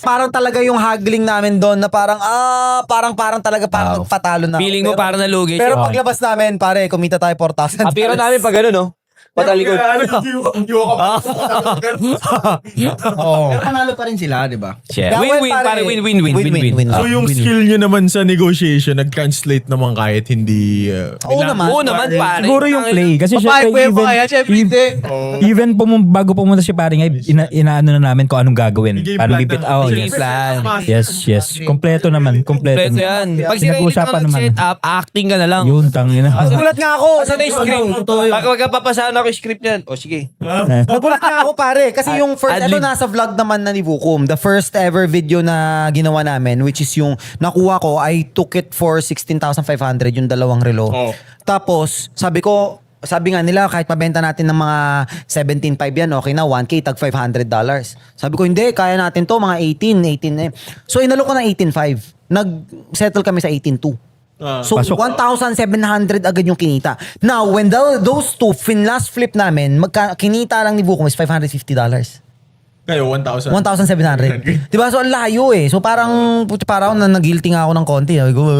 Parang talaga yung haggling namin doon na parang talaga parang patalo na. Feeling mo parang nalugi. Pero paglabas namin, pare, kumita tayo 4,000. Apiro namin pag gano'n, no? Patalikod. Oo. Pero panalo pa rin sila, di ba? Yeah. Win-win, pare. Win-win. So yung skill nyo naman sa negotiation, nag-translate naman kahit hindi... Oo naman. Oo naman, pare. Siguro yung play. Kasi even bago pumunta si pare nga, inaano na namin kung anong gagawin. Paano bibit out. Game plan. Yes. Kompleto naman. Kompleto yan. Pag sila Pinag-uusapan naman. set up, acting ka na lang. Yun, tangina. Nagulat nga ako. Asa na yung script? Pag magkapapasahan ako yung script yan. O sige. Nagulat nga ako, pare. Kasi yung first, ito nasa vlog naman na ni Vukum. The first ever video na ginawa namin, which is yung nakuha ko, I took it for 16,500 yung dalawang relo. Tapos, sabi nga nila, kahit mabenta natin ng mga 17.5 yan, okay na, 1K, tag $500. Sabi ko, hindi, kaya natin to, mga 18 eh. So, inalo ko ng 18.5. Nag-settle kami sa 18.2. So, 1,700 agad yung kinita. Now, when those two, last flip namin, kinita lang ni Vukum is $550. Kayo, 1,000. 1,700. Diba? So, ang layo eh. So, parang na nag-guilty nga ako ng konti. Sabi ko,